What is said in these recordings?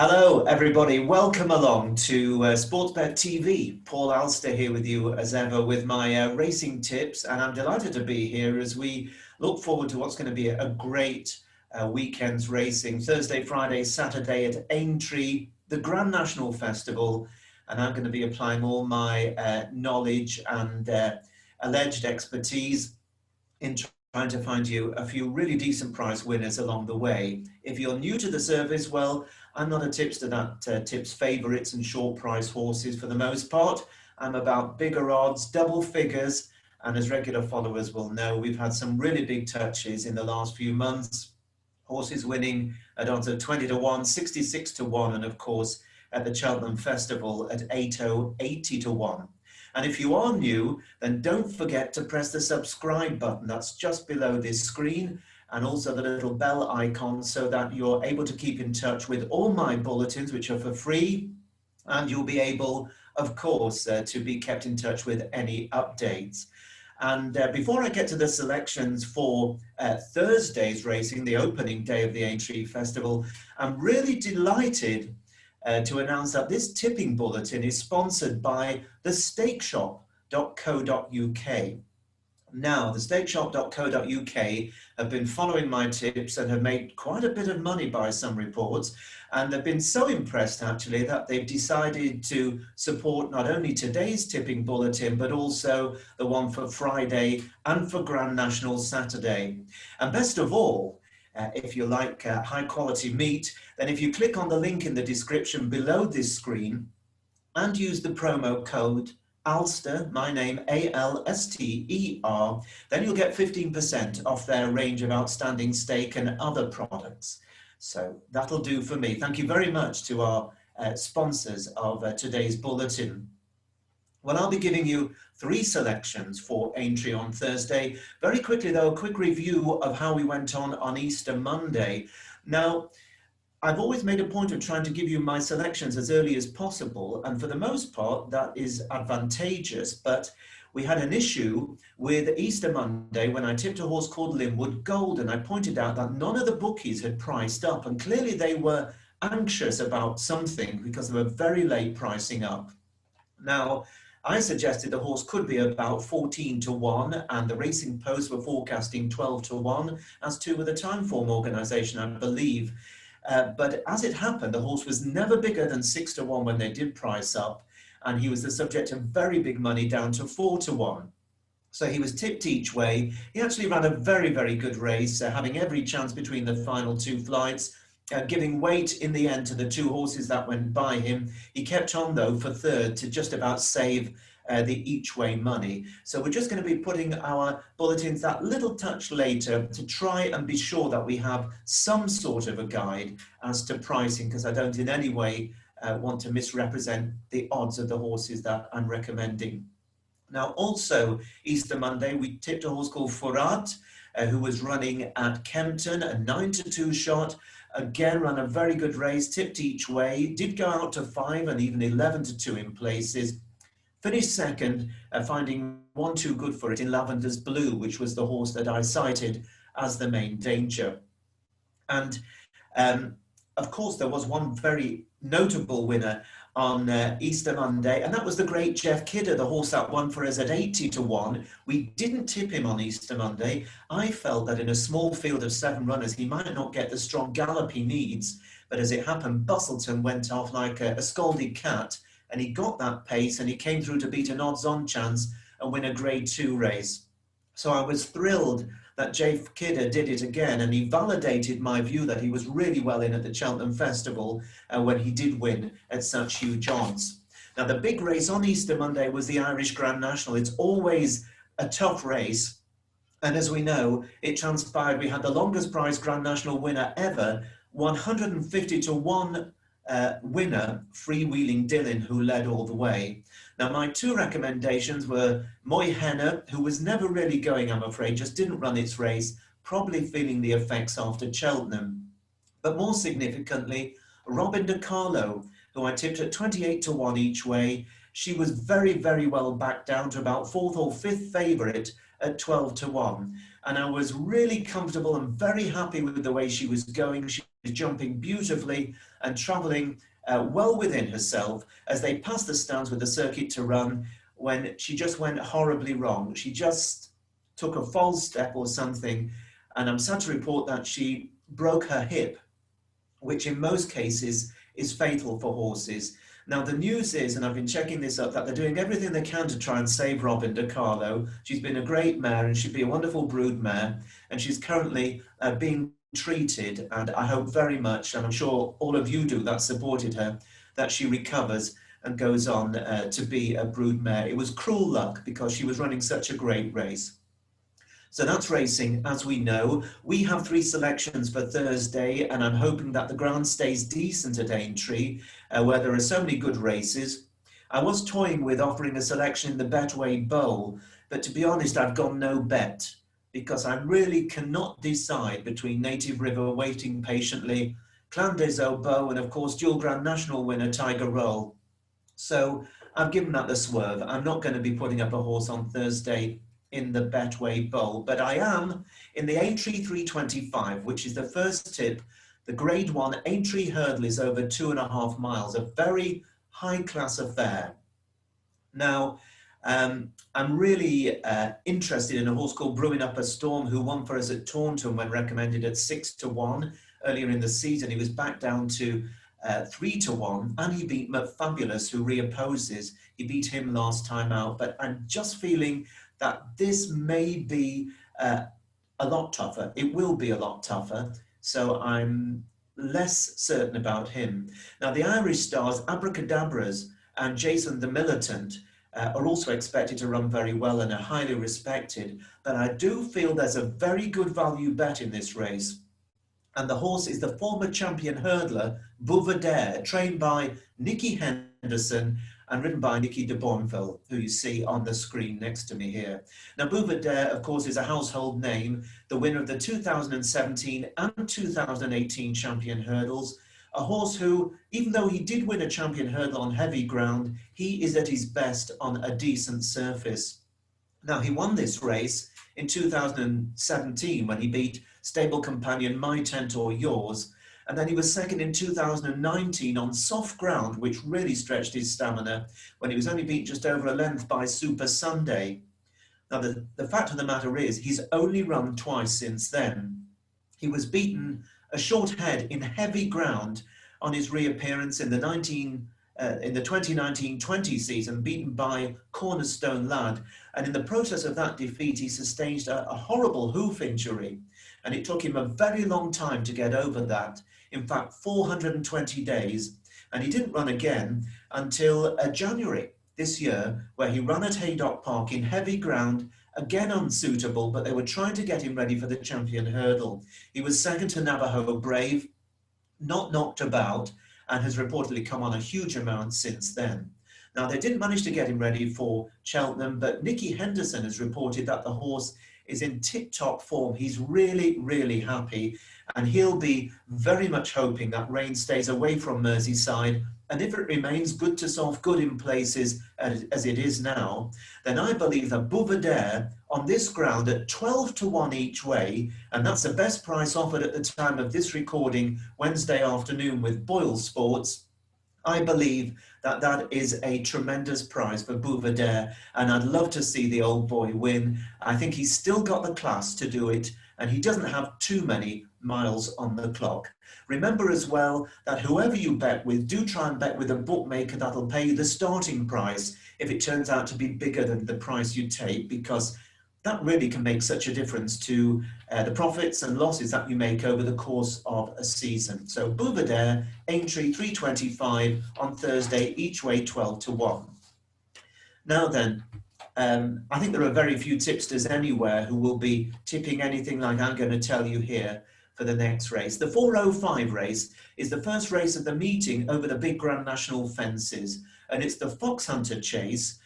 Hello, everybody. Welcome along to Sportsbet TV. Paul Alster here with you as ever with my racing tips, and I'm delighted to be here as we look forward to what's going to be a great weekend's racing. Thursday, Friday, Saturday at Aintree, the Grand National Festival, and I'm going to be applying all my knowledge and alleged expertise in trying to find you a few really decent prize winners along the way. If you're new to the service, well, I'm not a tipster that tips favourites and short price horses for the most part. I'm about bigger odds, double figures, and as regular followers will know, we've had some really big touches in the last few months. Horses winning at odds of 20 to 1, 66 to 1, and of course at the Cheltenham Festival at 80 to 1. And if you are new, then don't forget to press the subscribe button. That's just below this screen, and also the little bell icon so that you're able to keep in touch with all my bulletins, which are for free. And you'll be able, of course, to be kept in touch with any updates. And before I get to the selections for Thursday's racing, the opening day of the Aintree Festival, I'm really delighted to announce that this tipping bulletin is sponsored by the stakeshop.co.uk. Now, the stakeshop.co.uk have been following my tips and have made quite a bit of money by some reports, and they've been so impressed actually that they've decided to support not only today's tipping bulletin but also the one for Friday and for Grand National Saturday. And best of all, if you like high quality meat, then if you click on the link in the description below this screen and use the promo code Alster, my name, A-L-S-T-E-R, then you'll get 15% off their range of outstanding steak and other products. So that'll do for me. Thank you very much to our sponsors of today's bulletin. Well, I'll be giving you 3 selections for Aintree on Thursday. Very quickly, though, a quick review of how we went on Easter Monday. Now, I've always made a point of trying to give you my selections as early as possible, and for the most part, that is advantageous. But we had an issue with Easter Monday when I tipped a horse called Linwood Gold, and I pointed out that none of the bookies had priced up, and clearly they were anxious about something because they were very late pricing up. Now, I suggested the horse could be about 14 to 1, and the Racing Post were forecasting 12 to 1, as to with the Timeform organisation, I believe. But as it happened, the horse was never bigger than 6 to 1 when they did price up, and he was the subject of very big money down to 4 to 1. So he was tipped each way. He actually ran a very, very good race, having every chance between the final 2 flights. Giving weight in the end to the 2 horses that went by him. He kept on, though, for third to just about save the each-way money. So we're just going to be putting our bulletins that little touch later to try and be sure that we have some sort of a guide as to pricing, because I don't in any way want to misrepresent the odds of the horses that I'm recommending. Now, also, Easter Monday, we tipped a horse called Furat, who was running at Kempton, a 9 to 2 shot. Again, ran a very good race, tipped each way, did go out to 5 and even 11 to 2 in places. Finished second, finding 1 too good for it in Lavender's Blue, which was the horse that I cited as the main danger. And of course, there was one very notable winner on Easter Monday, and that was the great Jeff Kidder, the horse that won for us at 80 to 1. We didn't tip him on Easter Monday. I felt that in a small field of 7 runners, he might not get the strong gallop he needs, but as it happened, Bustleton went off like a scalded cat, and he got that pace, and he came through to beat an odds-on chance and win a Grade 2 race. So I was thrilled that Jeff Kidder did it again, and he validated my view that he was really well in at the Cheltenham Festival when he did win at such huge odds. Now, the big race on Easter Monday was the Irish Grand National. It's always a tough race, and as we know, it transpired we had the longest prize Grand National winner ever, 150 to 1 winner, Freewheeling Dylan, who led all the way. Now, my 2 recommendations were Moy Henner, who was never really going, I'm afraid, just didn't run its race, probably feeling the effects after Cheltenham. But more significantly, Robin De Carlo, who I tipped at 28 to 1 each way. She was very, very well back down to about 4th or 5th favourite at 12 to 1. And I was really comfortable and very happy with the way she was going. She jumping beautifully and travelling well within herself as they passed the stands with the circuit to run, when she just went horribly wrong. She just took a false step or something, and I'm sad to report that she broke her hip, which in most cases is fatal for horses. Now, the news is, and I've been checking this up, that they're doing everything they can to try and save Robin DiCarlo. She's been a great mare and she'd be a wonderful brood mare, and she's currently being treated, and I hope very much, and I'm sure all of you do that supported her, that she recovers and goes on to be a brood mare. It was cruel luck because she was running such a great race. So that's racing, as we know. We have 3 selections for Thursday, and I'm hoping that the ground stays decent at Aintree, where there are so many good races. I was toying with offering a selection in the Betway Bowl, but to be honest, I've gone no bet, because I really cannot decide between Native River waiting patiently, Clan des Obeaux, and of course dual Grand National winner Tiger Roll. So I've given that the swerve. I'm not going to be putting up a horse on Thursday in the Betway Bowl, but I am in the Aintree 325, which is the first tip. The Grade 1 Aintree Hurdle is over 2.5 miles, a very high-class affair. Now, I'm really interested in a horse called Brewing Up a Storm, who won for us at Taunton when recommended at 6-1 earlier in the season. He was back down to 3-1, and he beat McFabulous, who reopposes. He beat him last time out, but I'm just feeling that this may be a lot tougher. It will be a lot tougher, so I'm less certain about him. Now, the Irish stars, Abracadabras and Jason the Militant, are also expected to run very well and are highly respected, but I do feel there's a very good value bet in this race. And the horse is the former champion hurdler, Bouvedere, trained by Nicky Henderson and ridden by Nicky de Bourneville, who you see on the screen next to me here. Now, Bouvedere, of course, is a household name, the winner of the 2017 and 2018 champion hurdles, a horse who, even though he did win a champion hurdle on heavy ground, he is at his best on a decent surface. Now, he won this race in 2017 when he beat stable companion My Tent or Yours, and then he was second in 2019 on soft ground, which really stretched his stamina when he was only beaten just over a length by Super Sunday. Now, the fact of the matter is he's only run twice since then. He was beaten a short head in heavy ground on his reappearance in the 2019-20 season, beaten by Cornerstone Lad, and in the process of that defeat he sustained a horrible hoof injury, and it took him a very long time to get over that. In fact, 420 days, and he didn't run again until January this year, where he ran at Haydock Park in heavy ground, again unsuitable, but they were trying to get him ready for the champion hurdle. He was second to Navajo Brave, not knocked about, and has reportedly come on a huge amount since then. Now, they didn't manage to get him ready for Cheltenham, but Nicky Henderson has reported that the horse is in tip-top form. He's really, really happy, and he'll be very much hoping that rain stays away from Merseyside, and if it remains good to soft, good in places as it is now, then I believe that Bouvedere on this ground at 12-1 each way, and that's the best price offered at the time of this recording Wednesday afternoon with Boyle Sports, I believe that that is a tremendous prize for Bouvedere, and I'd love to see the old boy win. I think he's still got the class to do it, and he doesn't have too many miles on the clock. Remember as well that whoever you bet with, do try and bet with a bookmaker that'll pay you the starting price if it turns out to be bigger than the price you take, because that really can make such a difference to the profits and losses that you make over the course of a season. So Bouvedere, Aintree 325 on Thursday, each way 12-1. Now then, I think there are very few tipsters anywhere who will be tipping anything like I'm going to tell you here for the next race. The 405 race is the first race of the meeting over the big Grand National fences, and it's the Fox Hunter Chase,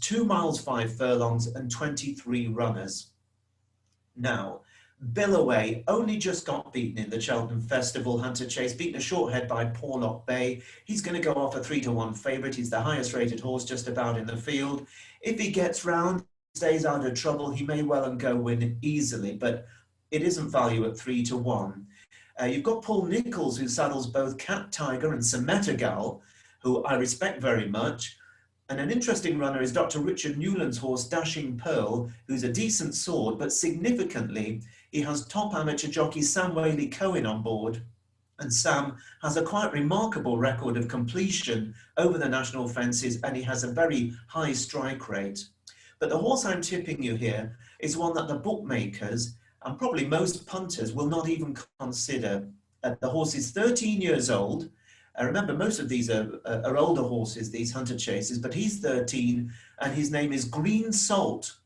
2 miles 5 furlongs and 23 runners. Now, Billaway only just got beaten in the Cheltenham Festival Hunter Chase, beaten a short head by Porlock Bay. He's going to go off a 3-1 favourite. He's the highest rated horse just about in the field. If he gets round, stays out of trouble, he may well and go win easily, but it isn't value at 3-1. You've got Paul Nicholls, who saddles both Cat Tiger and Semetergal, who I respect very much. And an interesting runner is Dr. Richard Newland's horse, Dashing Pearl, who's a decent sort, but significantly, he has top amateur jockey Sam Whaley-Cohen on board. And Sam has a quite remarkable record of completion over the national fences, and he has a very high strike rate. But the horse I'm tipping you here is one that the bookmakers and probably most punters will not even consider. The horse is 13 years old. Remember, most of these are older horses, these hunter chases, but he's 13 and his name is Green Salt.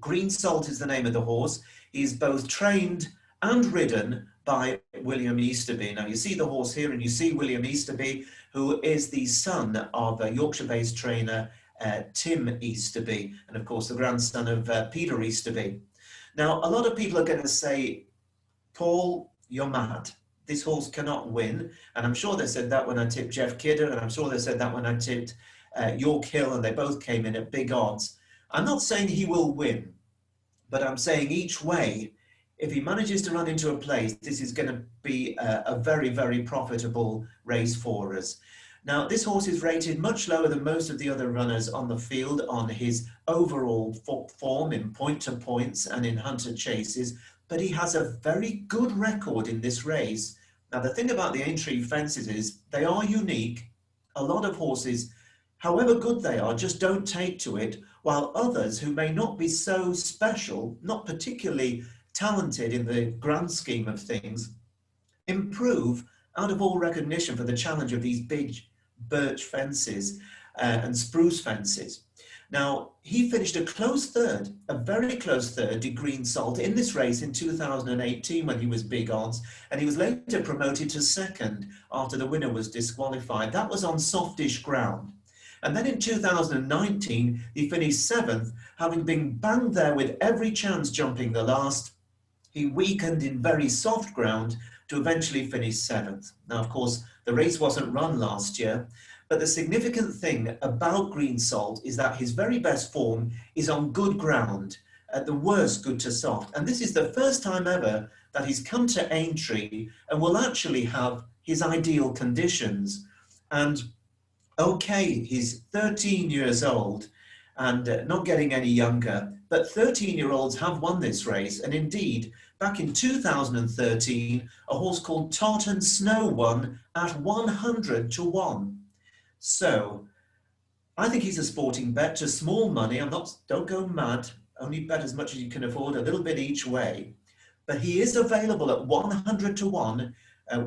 Green Salt is the name of the horse. He's both trained and ridden by William Easterby. Now you see the horse here and you see William Easterby, who is the son of a Yorkshire-based trainer, Tim Easterby, and of course the grandson of Peter Easterby. Now, a lot of people are going to say, Paul, you're mad. This horse cannot win. And I'm sure they said that when I tipped Jeff Kidder, and I'm sure they said that when I tipped Yorkhill, and they both came in at big odds. I'm not saying he will win, but I'm saying each way, if he manages to run into a place, this is going to be a very, very profitable race for us. Now, this horse is rated much lower than most of the other runners on the field on his overall form in point-to-points and in hunter chases, but he has a very good record in this race. Now, the thing about the Aintree fences is they are unique. A lot of horses, however good they are, just don't take to it, while others who may not be so special, not particularly talented in the grand scheme of things, improve out of all recognition for the challenge of these big birch fences and spruce fences. Now, he finished a close third, a very close third to Green Salt in this race in 2018 when he was big odds, and he was later promoted to second after the winner was disqualified. That was on softish ground. And then in 2019, he finished seventh, having been banged there with every chance jumping the last. He weakened in very soft ground to eventually finish seventh. Now, of course, the race wasn't run last year, but the significant thing about Green Salt is that his very best form is on good ground, at the worst good to soft. And this is the first time ever that he's come to Aintree and will actually have his ideal conditions. And okay, he's 13 years old and not getting any younger, but 13-year-olds have won this race. And indeed, back in 2013, a horse called Tartan Snow won at 100 to 1. So I think he's a sporting bet to small money. Don't go mad, only bet as much as you can afford, a little bit each way. But he is available at 100 to 1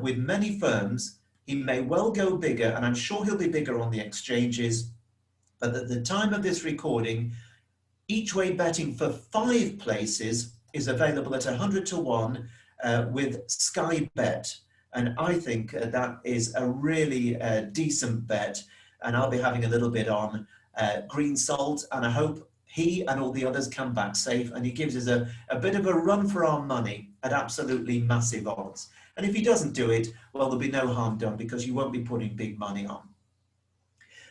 with many firms. He may well go bigger, and I'm sure he'll be bigger on the exchanges. But at the time of this recording, each way betting for 5 places is available at 100 to 1 with Sky Bet. And I think that is a really decent bet. And I'll be having a little bit on Green Salt. And I hope he and all the others come back safe. And he gives us a bit of a run for our money at absolutely massive odds. And if he doesn't do it, well, there'll be no harm done because you won't be putting big money on.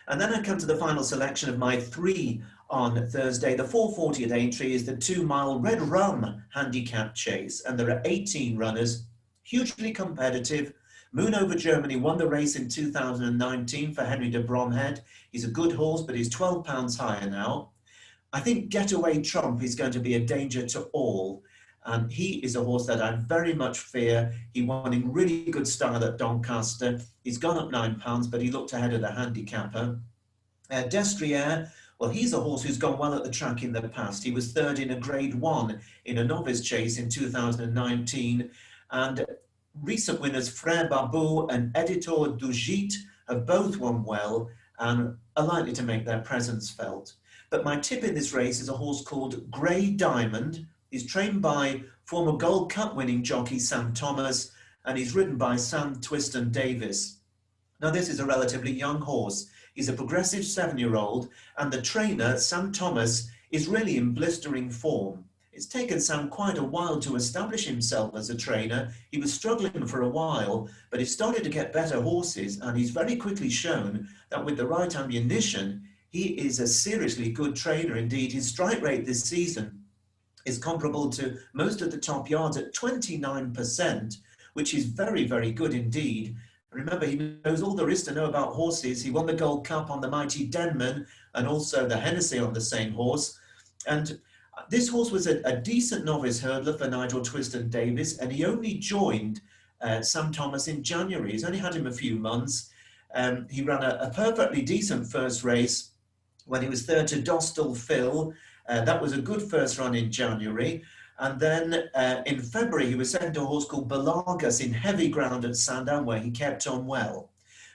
And then I come to the final selection of my 3 on Thursday. The 440 at Aintree is the 2-mile Red Rum handicap chase. And there are 18 runners, hugely competitive. Moon Over Germany won the race in 2019 for Henry de Bromhead. He's a good horse, but he's 12 pounds higher now. I think Getaway Trump is going to be a danger to all. And he is a horse that I very much fear. He won in really good style at Doncaster. He's gone up 9 pounds, but he looked ahead of the handicapper. Destrier, well, he's a horse who's gone well at the track in the past. He was third in a Grade 1 in a novice chase in 2019. And recent winners Frère Babou and Editor du Gite have both won well and are likely to make their presence felt. But my tip in this race is a horse called Grey Diamond. He's trained by former Gold Cup winning jockey Sam Thomas, and he's ridden by Sam Twiston Davis. Now, this is a relatively young horse. He's a progressive 7-year-old, and the trainer, Sam Thomas, is really in blistering form. It's taken Sam quite a while to establish himself as a trainer. He was struggling for a while, but he started to get better horses, and he's very quickly shown that with the right ammunition, he is a seriously good trainer indeed. His strike rate this season is comparable to most of the top yards at 29%, which is very, very good indeed. Remember, he knows all there is to know about horses. He won the Gold Cup on the mighty Denman and also the Hennessy on the same horse. And this horse was a decent novice hurdler for Nigel Twiston-Davies, and he only joined Sam Thomas in January. He's only had him a few months. He ran a perfectly decent first race when he was third to Dostal Phil. That was a good first run in January. And then in February, he was second to a horse called Balagas in heavy ground at Sandown, where he kept on well.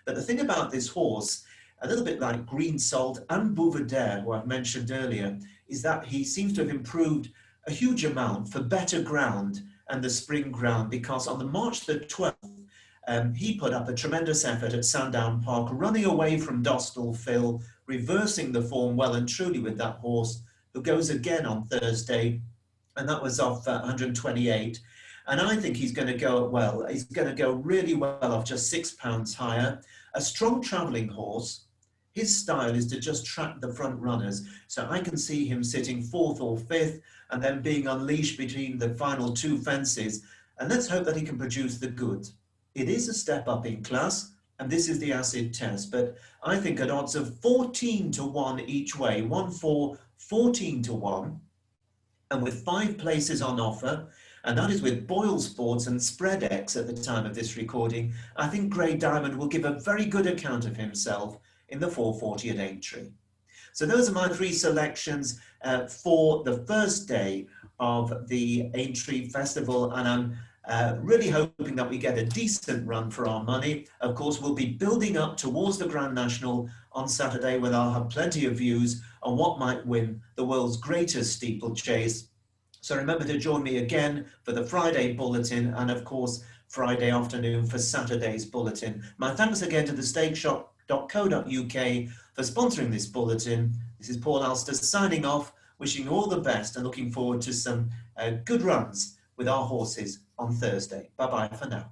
But the thing about this horse, a little bit like Green Salt and Bouvedere, who I've mentioned earlier, is that he seems to have improved a huge amount for better ground and the spring ground, because on the March the 12th, he put up a tremendous effort at Sandown Park, running away from Dostal Phil, reversing the form well and truly with that horse, who goes again on Thursday, and that was off 128. And I think he's going to go well. He's going to go really well off just £6 higher. A strong travelling horse. His style is to just track the front runners. So I can see him sitting fourth or fifth and then being unleashed between the final two fences. And let's hope that he can produce the goods. It is a step up in class, and this is the acid test. But I think at odds of 14 to 1 each way, 1-4, 14 to 1, and with 5 places on offer, and that is with Boyle Sports and SpreadX at the time of this recording, I think Grey Diamond will give a very good account of himself in the 440 at Aintree. So those are my 3 selections for the first day of the Aintree Festival, and I'm really hoping that we get a decent run for our money. Of course, we'll be building up towards the Grand National on Saturday, when I'll have plenty of views on what might win the world's greatest steeplechase. So remember to join me again for the Friday bulletin, and of course Friday afternoon for Saturday's bulletin. My thanks again to the stakeshop.co.uk for sponsoring this bulletin. This is Paul Alster signing off, wishing you all the best and looking forward to some good runs with our horses on Thursday. Bye-bye for now.